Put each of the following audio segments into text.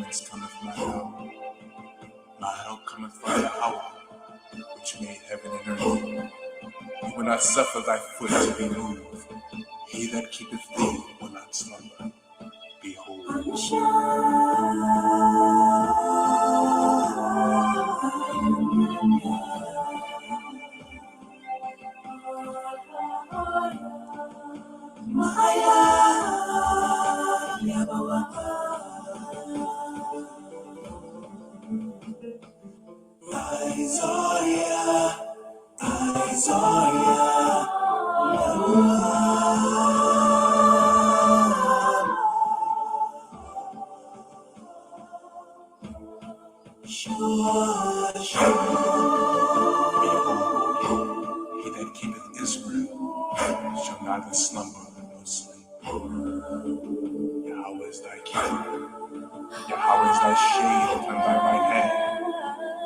whence cometh my help. My help cometh from Yahweh, which made heaven and earth. He will not suffer thy foot to be moved. He that keepeth thee will not slumber. Behold, he that keepeth Israel shall neither slumber nor sleep. Yahweh is thy keeper. Yahweh is thy shade upon thy right hand.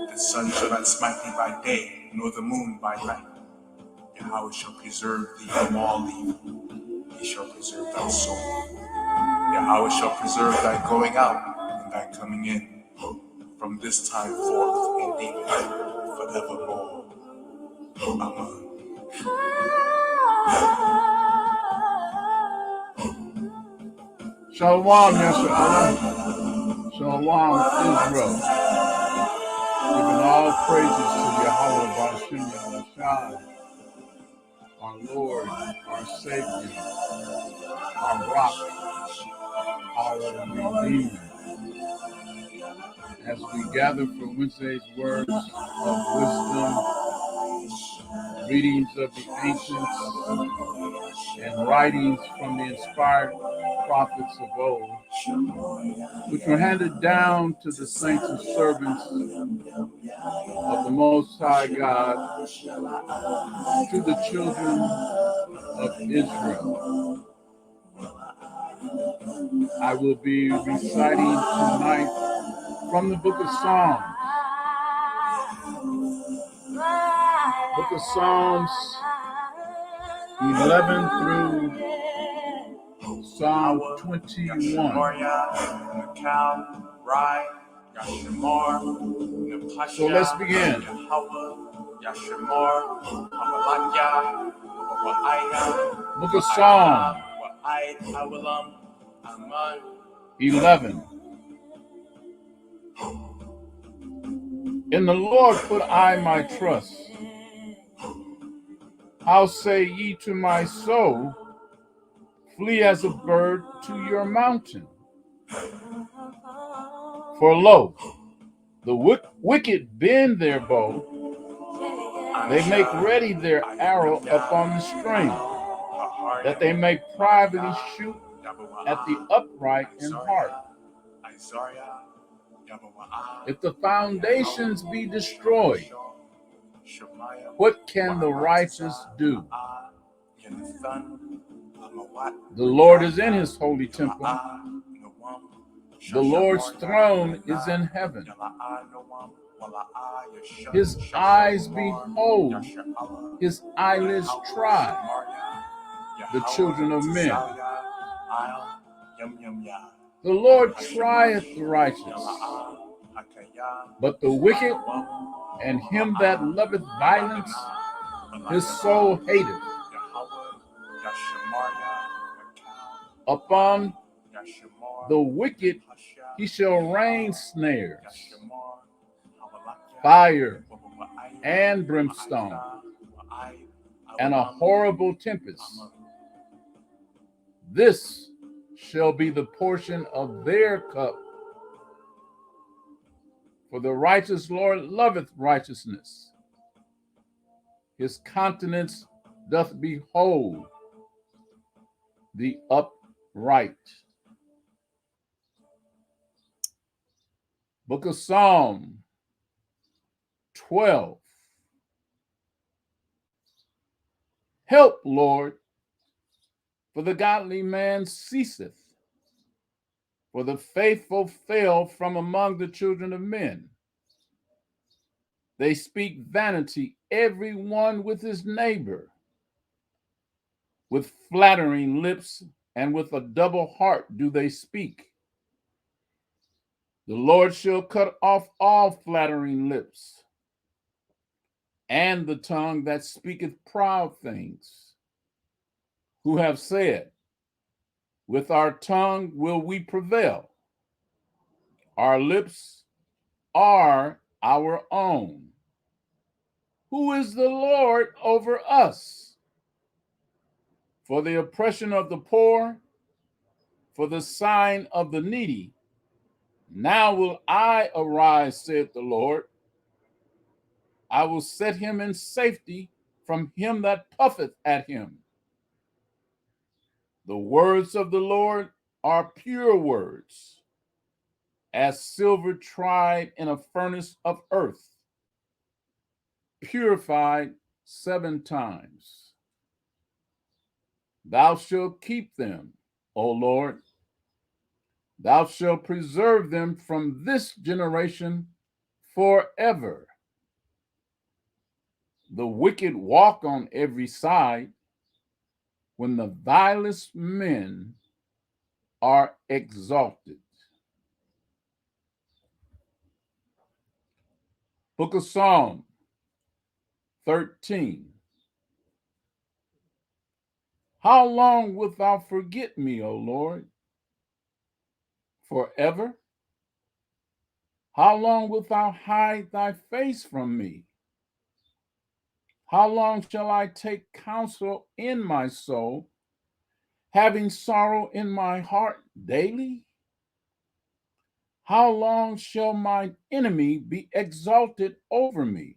The sun shall not smite thee by day, nor the moon by night. Yahweh shall preserve thee from all evil. He shall preserve thy soul. Yahweh shall preserve thy going out and thy coming in, from this time forth and even forevermore. Amen. Shalom, Yeshua. Shalom, Israel. Giving all praises to Yahweh, Bashim Yahushua, our Lord, our Savior, our Rock, our Redeemer. As we gather for Wednesday's words of wisdom, readings of the ancients, and writings from the inspired prophets of old, which were handed down to the saints and servants of the Most High God, to the children of Israel. I will be reciting tonight from the book of Psalms. Book of Psalms 11 through Psalm 21. So let's begin. Book of Psalm 11. In the Lord put I my trust. How say ye to my soul, flee as a bird to your mountain? For lo, the wicked bend their bow, they make ready their arrow upon the string, that they may privately shoot at the upright in heart. If the foundations be destroyed, what can the righteous do? The Lord is in his holy temple. The Lord's throne is in heaven. His eyes behold, his eyelids try the children of men. The Lord trieth the righteous, but the wicked and him that loveth violence, his soul hateth. Upon the wicked he shall rain snares, fire and brimstone, and a horrible tempest. This shall be the portion of their cup. For the righteous Lord loveth righteousness. His countenance doth behold the upright. Book of Psalm 12. Help, Lord, for the godly man ceaseth, for the faithful fail from among the children of men. They speak vanity, every one with his neighbor. With flattering lips and with a double heart do they speak. The Lord shall cut off all flattering lips, and the tongue that speaketh proud things, who have said, with our tongue will we prevail. Our lips are our own. Who is the Lord over us? For the oppression of the poor, for the sign of the needy. Now will I arise, saith the Lord. I will set him in safety from him that puffeth at him. The words of the Lord are pure words, as silver tried in a furnace of earth, purified 7 times. Thou shalt keep them, O Lord. Thou shalt preserve them from this generation forever. The wicked walk on every side when the vilest men are exalted. Book of Psalm 13. How long wilt thou forget me, O Lord? Forever? How long wilt thou hide thy face from me? How long shall I take counsel in my soul, having sorrow in my heart daily? How long shall mine enemy be exalted over me?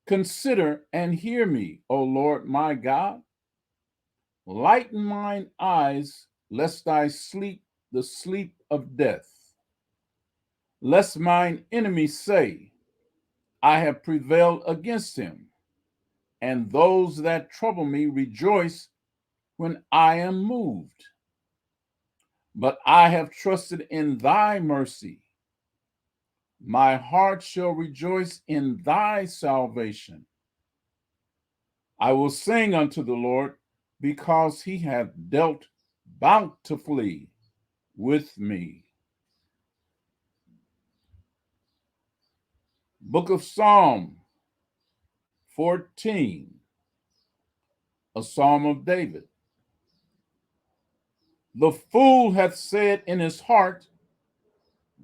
Consider and hear me, O Lord my God. Lighten mine eyes, lest I sleep the sleep of death. Lest mine enemy say, I have prevailed against him, and those that trouble me rejoice when I am moved. But I have trusted in thy mercy. My heart shall rejoice in thy salvation. I will sing unto the Lord, because he hath dealt bountifully with me. Book of Psalm 14, a psalm of David. The fool hath said in his heart,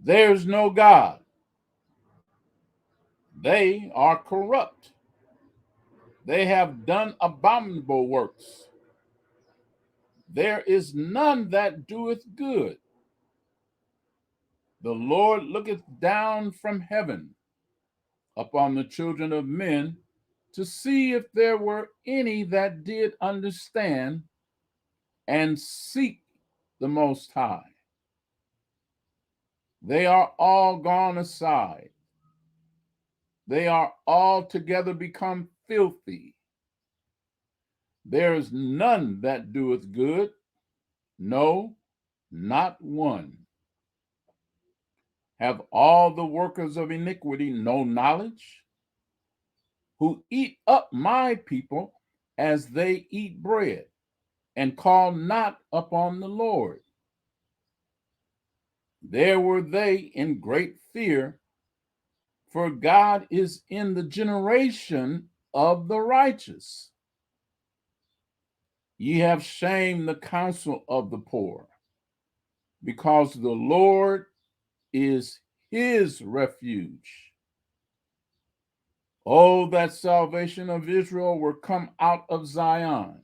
there's no God. They are corrupt. They have done abominable works. There is none that doeth good. The Lord looketh down from heaven upon the children of men to see if there were any that did understand and seek the Most High. They are all gone aside. They are altogether become filthy. There is none that doeth good, no, not one. Have all the workers of iniquity no knowledge? Who eat up my people as they eat bread, and call not upon the Lord. There were they in great fear, for God is in the generation of the righteous. Ye have shamed the counsel of the poor, because the Lord is his refuge. Oh, that salvation of Israel were come out of Zion.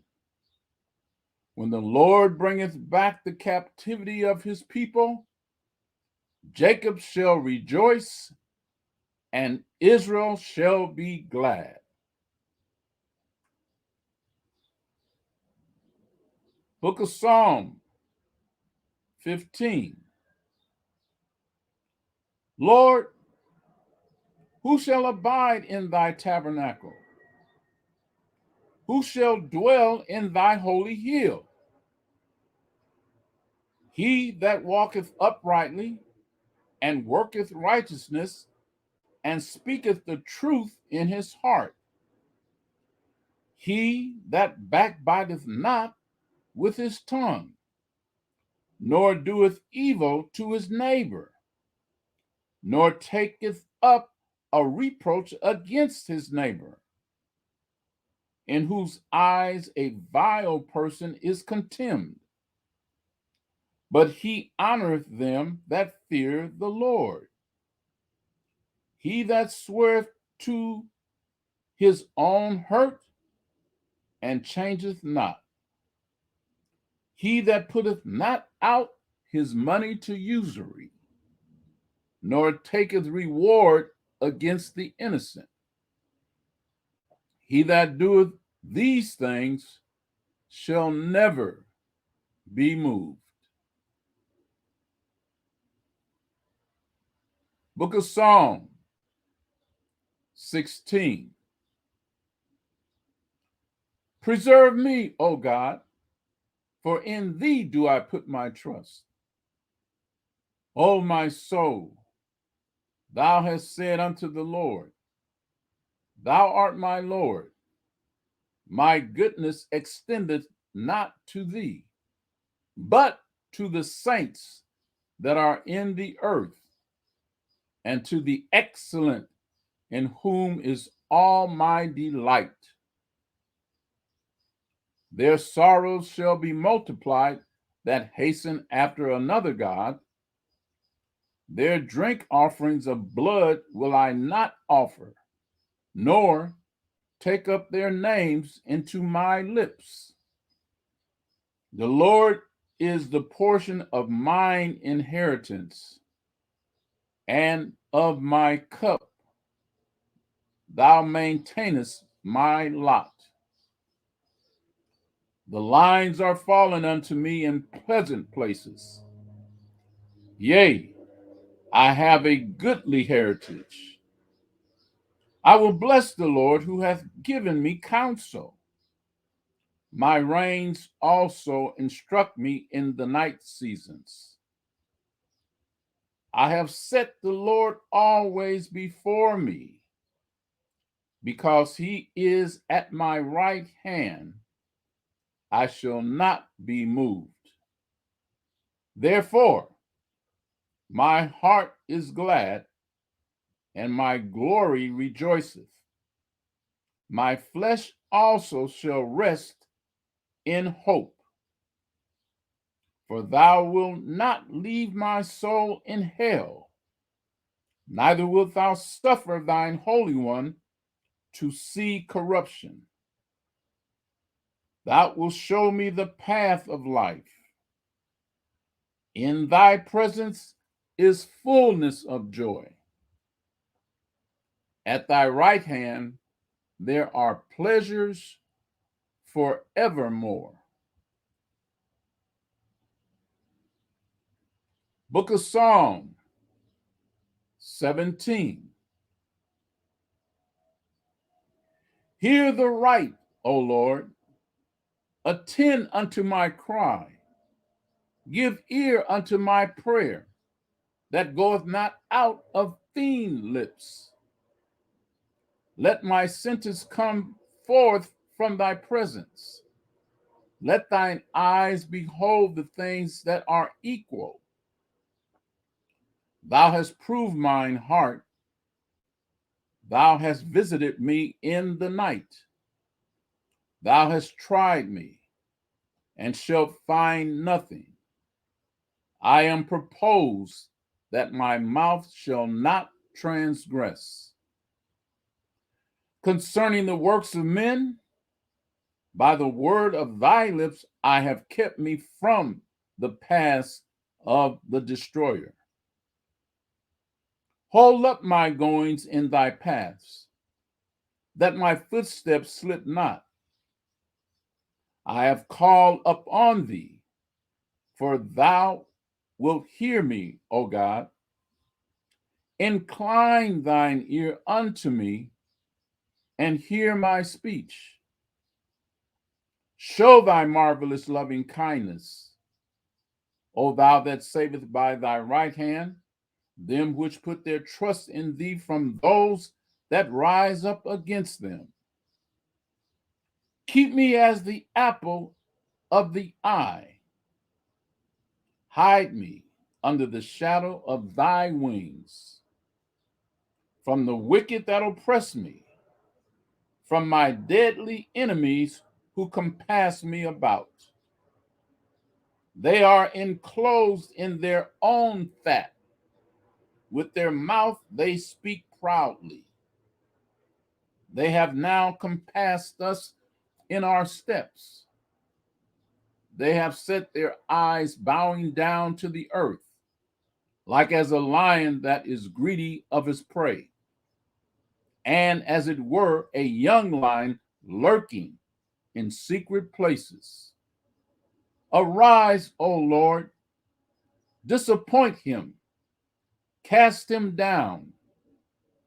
When the Lord bringeth back the captivity of his people, Jacob shall rejoice, and Israel shall be glad. Book of Psalm 15. Lord, who shall abide in thy tabernacle? Who shall dwell in thy holy hill? He that walketh uprightly, and worketh righteousness, and speaketh the truth in his heart. He that backbiteth not with his tongue, nor doeth evil to his neighbor, nor taketh up a reproach against his neighbor, in whose eyes a vile person is contemned. But he honoreth them that fear the Lord. He that sweareth to his own hurt and changeth not. He that putteth not out his money to usury, nor taketh reward against the innocent. He that doeth these things shall never be moved. Book of Psalm 16. Preserve me, O God, for in thee do I put my trust. O my soul, thou hast said unto the Lord, thou art my Lord. My goodness extendeth not to thee, but to the saints that are in the earth, and to the excellent, in whom is all my delight. Their sorrows shall be multiplied that hasten after another God. Their drink offerings of blood will I not offer, nor take up their names into my lips. The Lord is the portion of mine inheritance and of my cup. Thou maintainest my lot. The lines are fallen unto me in pleasant places. Yea, I have a goodly heritage. I will bless the Lord who hath given me counsel. My reins also instruct me in the night seasons. I have set the Lord always before me. Because he is at my right hand, I shall not be moved. Therefore, my heart is glad, and my glory rejoiceth. My flesh also shall rest in hope. For thou wilt not leave my soul in hell, neither wilt thou suffer thine Holy One to see corruption. Thou wilt show me the path of life. In thy presence is fullness of joy. At thy right hand there are pleasures forevermore. Book of Psalm 17. Hear the right, O Lord. Attend unto my cry. Give ear unto my prayer that goeth not out of fiend lips. Let my sentence come forth from thy presence. Let thine eyes behold the things that are equal. Thou hast proved mine heart. Thou hast visited me in the night. Thou hast tried me, and shalt find nothing. I am proposed that my mouth shall not transgress. Concerning the works of men, by the word of thy lips I have kept me from the paths of the destroyer. Hold up my goings in thy paths, that my footsteps slip not. I have called upon thee, for thou wilt hear me, O God. Incline thine ear unto me, and hear my speech. Show thy marvelous loving kindness, O thou that savest by thy right hand them which put their trust in thee from those that rise up against them. Keep me as the apple of the eye. Hide me under the shadow of thy wings, from the wicked that oppress me, from my deadly enemies who compass me about. They are enclosed in their own fat. With their mouth they speak proudly. They have now compassed us in our steps. They have set their eyes bowing down to the earth, like as a lion that is greedy of his prey, and as it were a young lion lurking in secret places. Arise, O Lord, disappoint him, cast him down,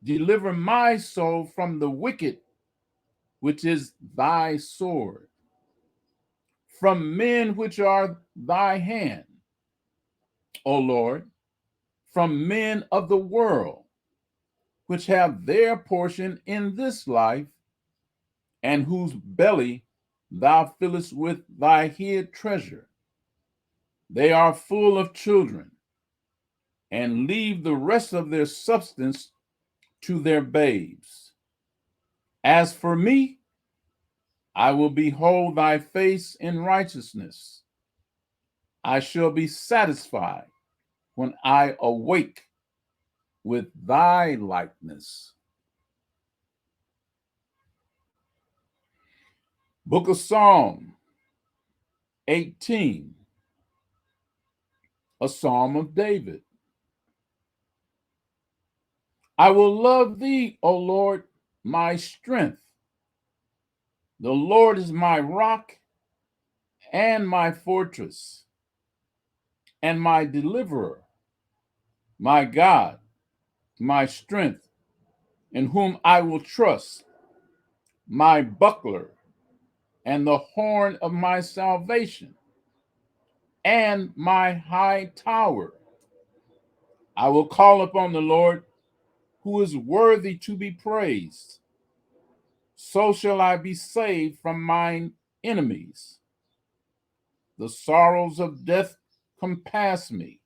deliver my soul from the wicked, which is thy sword, from men which are thy hand, O Lord, from men of the world, which have their portion in this life, and whose belly thou fillest with thy hid treasure. They are full of children, and leave the rest of their substance to their babes. As for me, I will behold thy face in righteousness. I shall be satisfied when I awake with thy likeness. Book of Psalm 18, a psalm of David. I will love thee, O Lord, my strength. The Lord is my rock and my fortress and my deliverer, my God, my strength, in whom I will trust, my buckler and the horn of my salvation, and my high tower. I will call upon the Lord, who is worthy to be praised. So shall I be saved from mine enemies. The sorrows of death compassed me,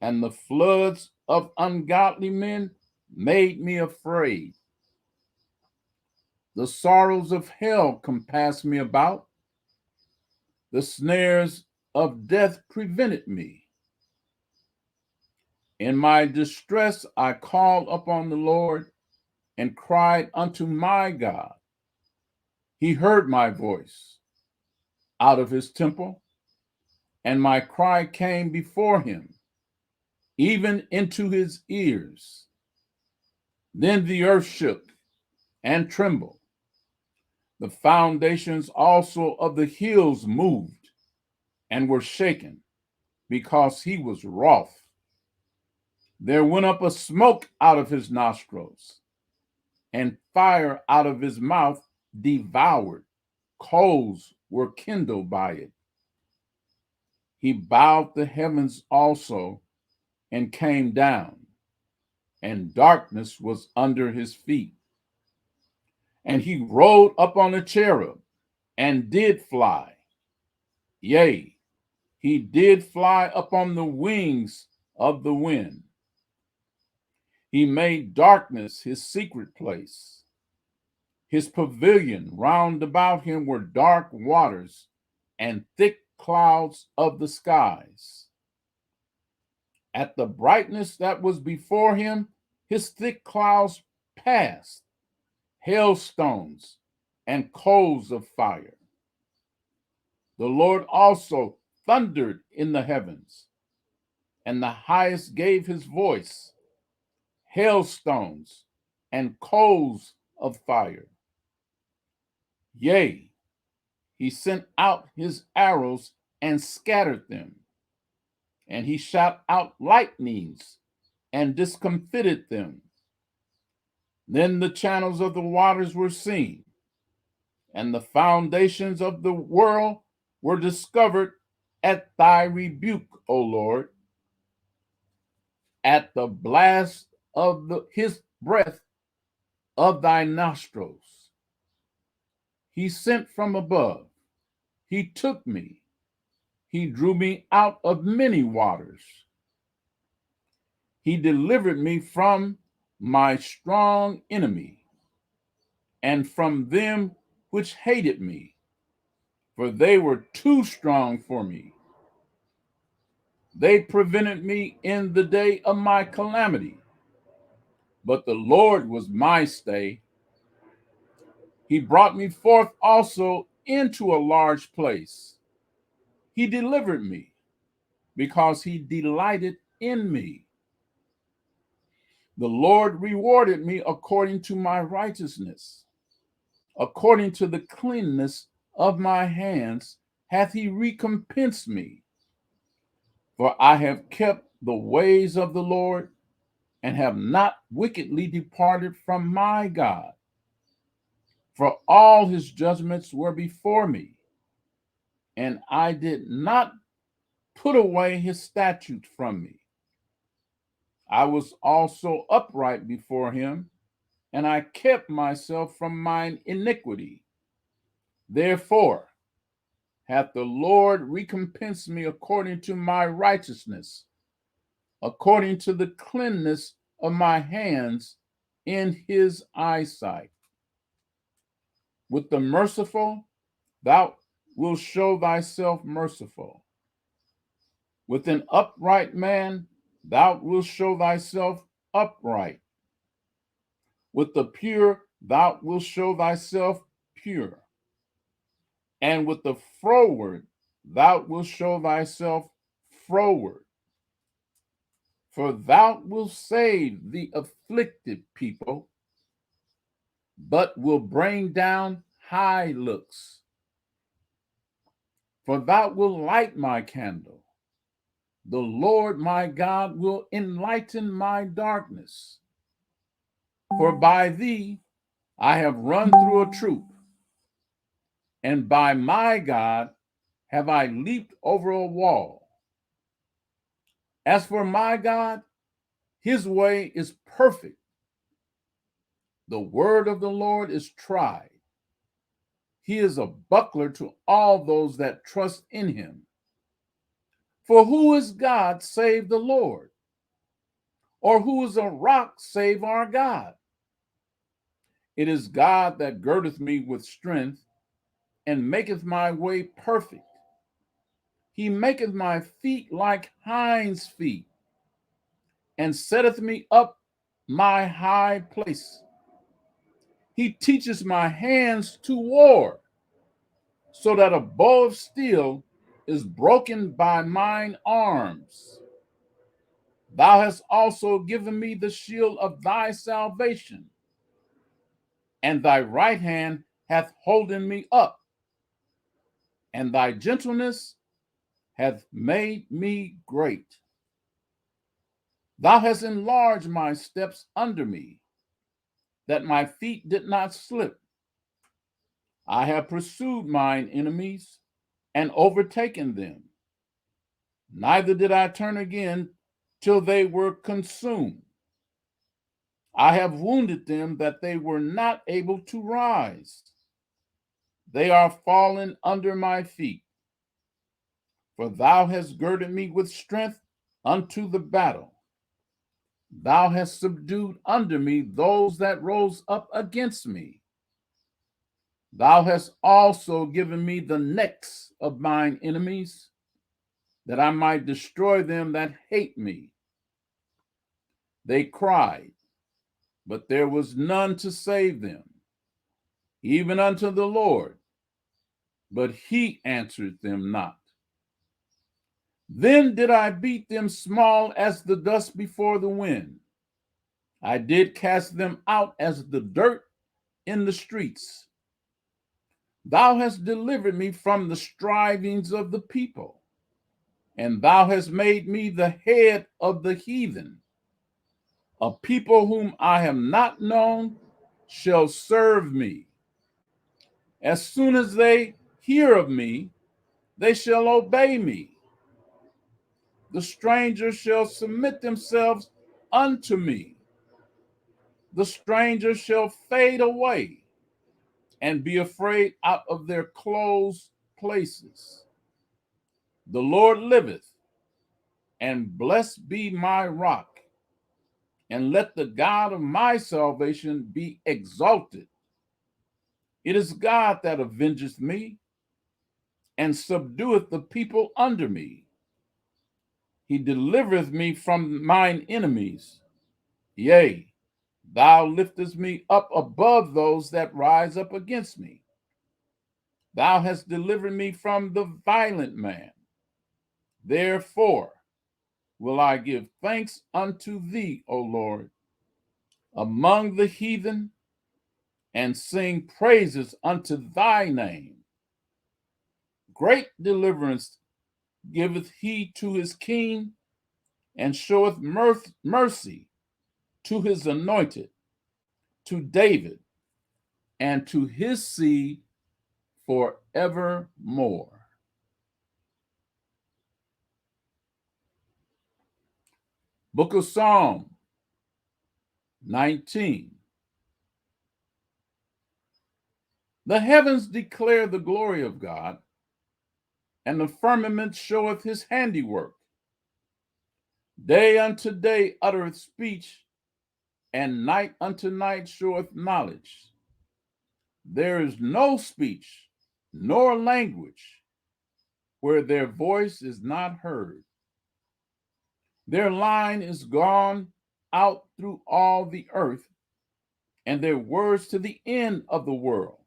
and the floods of ungodly men made me afraid. The sorrows of hell compassed me about. The snares of death prevented me. In my distress I called upon the Lord and cried unto my God. He heard my voice out of his temple, and my cry came before him, even into his ears. Then the earth shook and trembled. The foundations also of the hills moved and were shaken, because he was wroth. There went up a smoke out of his nostrils, and fire out of his mouth devoured. Coals were kindled by it. He bowed the heavens also and came down, and darkness was under his feet. And he rode up on a cherub and did fly. Yea, he did fly upon the wings of the wind. He made darkness his secret place. His pavilion round about him were dark waters and thick clouds of the skies. At the brightness that was before him, his thick clouds passed, hailstones and coals of fire. The Lord also thundered in the heavens, and the highest gave his voice, hailstones and coals of fire. Yea, he sent out his arrows and scattered them, and he shot out lightnings and discomfited them. Then the channels of the waters were seen, and the foundations of the world were discovered at thy rebuke, O Lord. At the blast of his breath of thy nostrils. He sent from above. He took me. He drew me out of many waters. He delivered me from my strong enemy and from them which hated me, for they were too strong for me. They prevented me in the day of my calamity, but the Lord was my stay. He brought me forth also into a large place. He delivered me because he delighted in me. The Lord rewarded me according to my righteousness. According to the cleanness of my hands hath he recompensed me. For I have kept the ways of the Lord, and have not wickedly departed from my God. For all his judgments were before me, and I did not put away his statutes from me. I was also upright before him, and I kept myself from mine iniquity. Therefore hath the Lord recompensed me according to my righteousness, according to the cleanness of my hands in his eyesight. With the merciful thou wilt show thyself merciful. With an upright man thou wilt show thyself upright. With the pure thou wilt show thyself pure. And with the froward thou wilt show thyself froward. For thou wilt save the afflicted people, but will bring down high looks. For thou wilt light my candle. The Lord my God will enlighten my darkness. For by thee I have run through a troop, and by my God have I leaped over a wall. As for my God, his way is perfect. The word of the Lord is tried. He is a buckler to all those that trust in him. For who is God save the Lord? Or who is a rock save our God? It is God that girdeth me with strength, and maketh my way perfect. He maketh my feet like hinds' feet, and setteth me up my high place. He teaches my hands to war, so that a bow of steel is broken by mine arms. Thou hast also given me the shield of thy salvation, and thy right hand hath holden me up, and thy gentleness hath made me great. Thou hast enlarged my steps under me, that my feet did not slip. I have pursued mine enemies and overtaken them. Neither did I turn again till they were consumed. I have wounded them that they were not able to rise. They are fallen under my feet. For thou hast girded me with strength unto the battle. Thou hast subdued under me those that rose up against me. Thou hast also given me the necks of mine enemies, that I might destroy them that hate me. They cried, but there was none to save them, even unto the Lord, but he answered them not. Then did I beat them small as the dust before the wind. I did cast them out as the dirt in the streets. Thou hast delivered me from the strivings of the people, and thou hast made me the head of the heathen. A people whom I have not known shall serve me. As soon as they hear of me, they shall obey me. The strangers shall submit themselves unto me. The strangers shall fade away and be afraid out of their closed places. The Lord liveth, and blessed be my rock, and let the God of my salvation be exalted. It is God that avengeth me, and subdueth the people under me. He delivereth me from mine enemies. Yea, thou liftest me up above those that rise up against me. Thou hast delivered me from the violent man. Therefore will I give thanks unto thee, O Lord, among the heathen, and sing praises unto thy name. Great deliverance giveth he to his king, and showeth mercy to his anointed, to David, and to his seed forevermore. Book of Psalm 19. The heavens declare the glory of God, and the firmament showeth his handiwork. Day unto day uttereth speech, and night unto night showeth knowledge. There is no speech, nor language, where their voice is not heard. Their line is gone out through all the earth, and their words to the end of the world.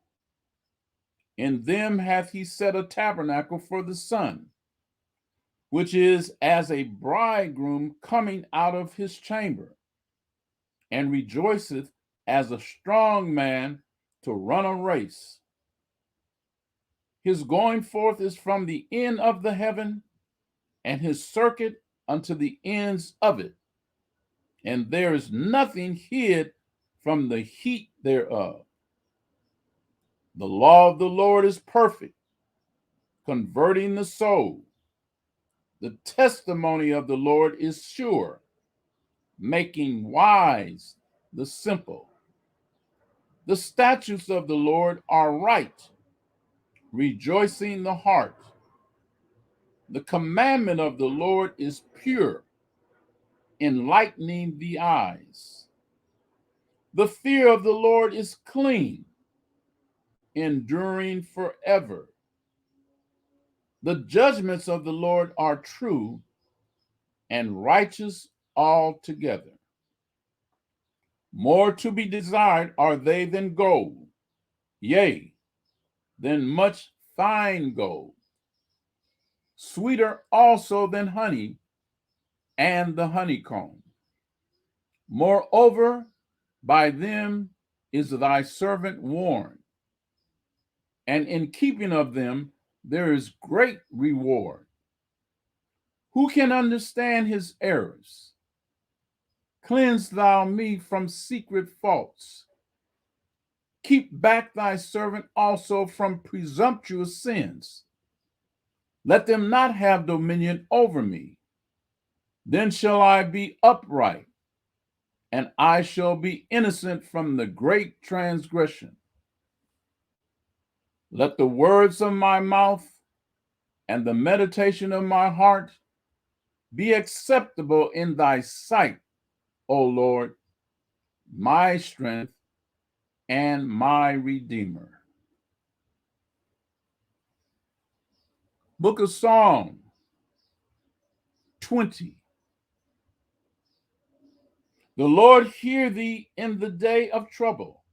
In them hath he set a tabernacle for the sun, which is as a bridegroom coming out of his chamber, and rejoiceth as a strong man to run a race. His going forth is from the end of the heaven, and his circuit unto the ends of it. And there is nothing hid from the heat thereof. The law of the Lord is perfect, converting the soul. The testimony of the Lord is sure, making wise the simple. The statutes of the Lord are right, rejoicing the heart. The commandment of the Lord is pure, enlightening the eyes. The fear of the Lord is clean, enduring forever. The judgments of the Lord are true and righteous altogether. More to be desired are they than gold, yea, than much fine gold. Sweeter also than honey and the honeycomb. Moreover, by them is thy servant warned, and in keeping of them there is great reward. Who can understand his errors? Cleanse thou me from secret faults. Keep back thy servant also from presumptuous sins. Let them not have dominion over me. Then shall I be upright, and I shall be innocent from the great transgression. Let the words of my mouth and the meditation of my heart be acceptable in thy sight, O Lord, my strength and my Redeemer. Book of Psalm 20. The Lord hear thee in the day of trouble.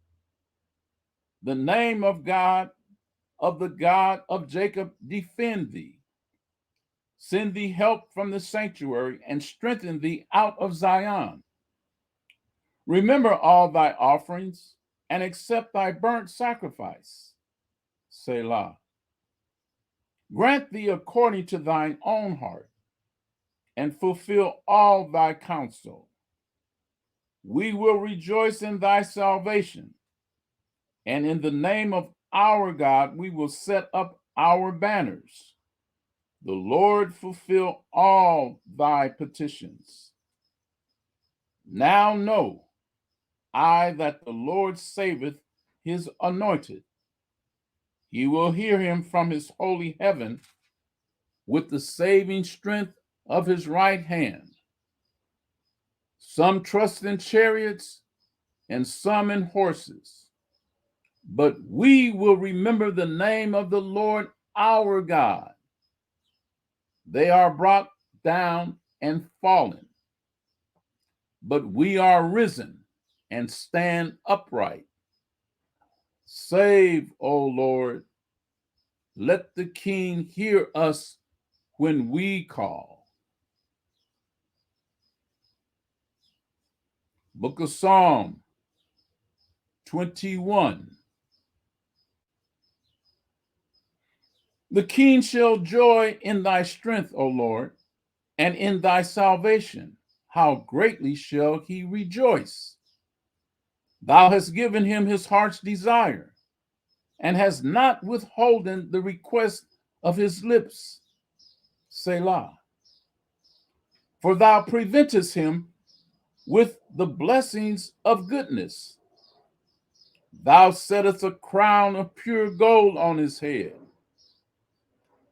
The name of the God of Jacob, defend thee. Send thee help from the sanctuary, and strengthen thee out of Zion. Remember all thy offerings, and accept thy burnt sacrifice. Selah. Grant thee according to thine own heart, and fulfill all thy counsel. We will rejoice in thy salvation, and in the name of our God we will set up our banners. The Lord fulfill all thy petitions. Now know I that the Lord saveth his anointed. He will hear him from his holy heaven with the saving strength of his right hand. Some trust in chariots and some in horses, but we will remember the name of the Lord our God. They are brought down and fallen, but we are risen and stand upright. Save, O Lord. Let the King hear us when we call. Book of Psalm 21. The King shall joy in thy strength, O Lord, and in thy salvation. How greatly shall he rejoice! Thou hast given him his heart's desire, and hast not withholden the request of his lips. Selah. For thou preventest him with the blessings of goodness. Thou settest a crown of pure gold on his head.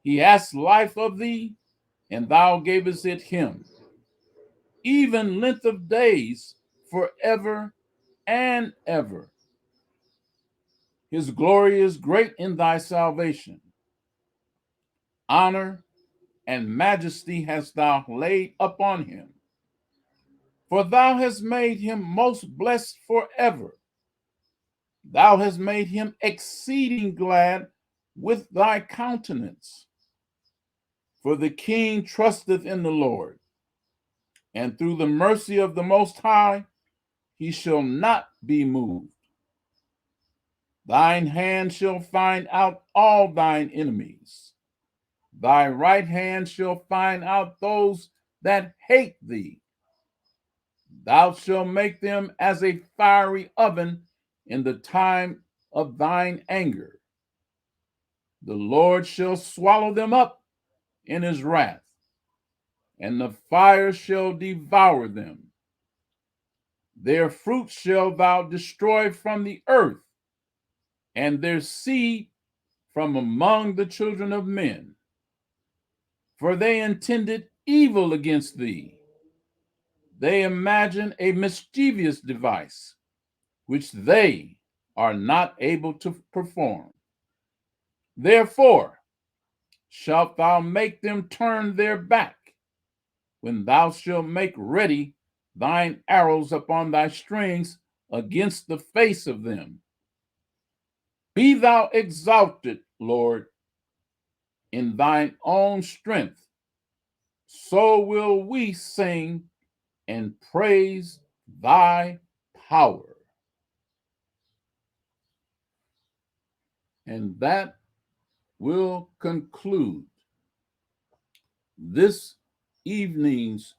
He asked life of thee, and thou gavest it him, even length of days forever and ever. His glory is great in thy salvation. Honor and majesty hast thou laid upon him. For thou hast made him most blessed forever. Thou hast made him exceeding glad with thy countenance. For the King trusteth in the Lord, and through the mercy of the Most High he shall not be moved. Thine hand shall find out all thine enemies. Thy right hand shall find out those that hate thee. Thou shalt make them as a fiery oven in the time of thine anger. The Lord shall swallow them up in his wrath, and the fire shall devour them. Their fruit shalt thou destroy from the earth, and their seed from among the children of men. For they intended evil against thee. They imagine a mischievous device, which they are not able to perform. Therefore shalt thou make them turn their back, when thou shalt make ready thine arrows upon thy strings against the face of them. Be thou exalted, Lord, in thine own strength. So will we sing and praise thy power. And that will conclude this evening's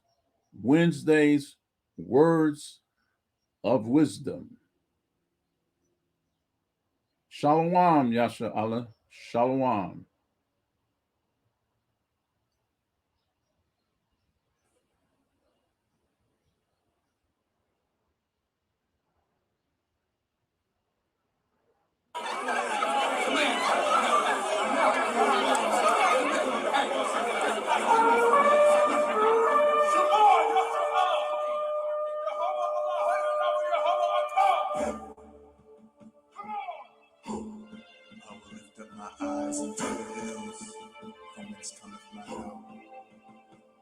Wednesday's Words of Wisdom. Shalom, Yasha Allah. Shalom. Into the hills, from whence cometh my help.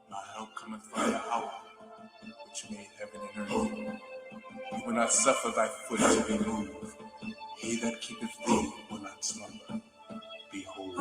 My help cometh from Yahweh, which made heaven and earth. He will not suffer thy foot to be moved. He that keepeth thee will not slumber. Behold,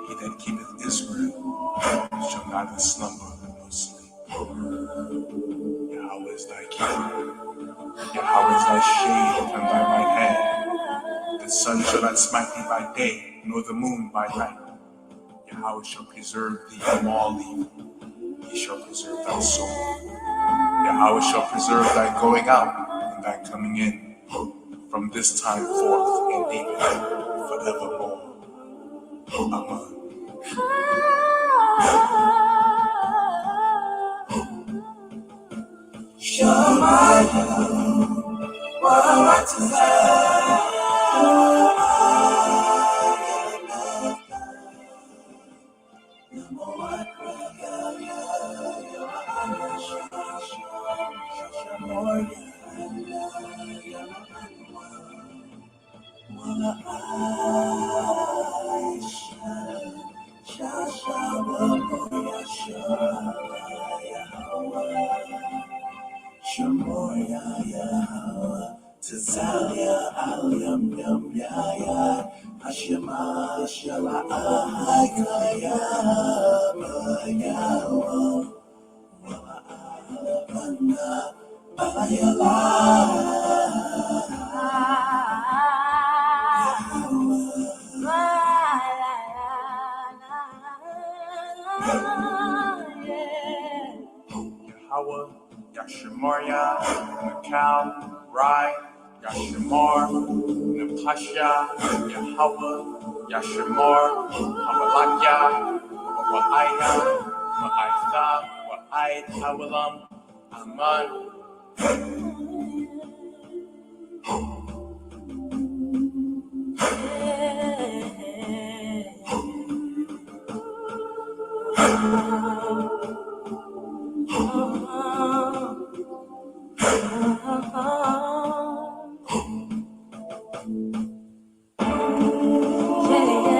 he that keepeth Israel shall neither slumber nor sleep. Yahweh is thy keeper. Yahweh is thy shade smite thee by day, nor the moon by night. Yahweh shall preserve thee from all evil. He shall preserve thy soul. Yahweh shall preserve thy going out and thy coming in, from this time forth and even forevermore. Amen. Yahweh, Yashamoria, Nakal, Rai, Yashamor, Napasha, Yahweh, Yashamor, Hamalakya, Wa'aya, Ma'aitha, Wa'aid, Hawalam, Aman.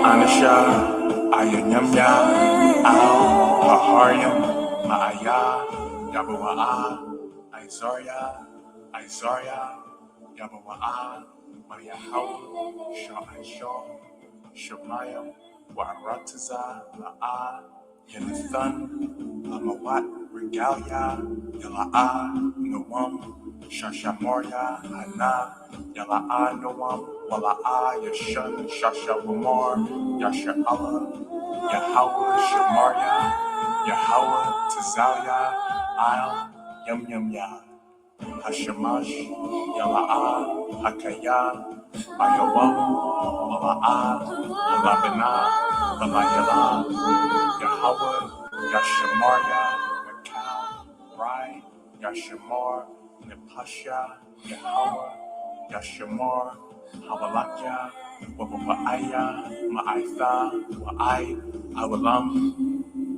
Anasha, Ayanyamya, Al, Paharyam, Maaya, Yabawa'a, Izaria, Yabawa'a, Mayahaw, Sha'anshaw, Shemayam, Warataza, La'a, Yanathan, Amawat, Regalia, Yala'a, Noam, Shashamoria, Ana, Yala'a, Noam, Wala'a, Yashan, Shashavamar, Yasha'ala, Yahweh, Shamaria, Yahweh, Tazalia, Al, Yam, Hashamash, Yala'a, Hakaya, Ayawam, Wala'a, Alabana, Alayala, Yahweh, Yashamaria, Makal, Rai, Yashamar, Nepasha, Yahweh, Yashamar, Hawalakya, Wabawa'aya, Ma'aitha, Wa'ai, Awalam,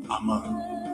Aman.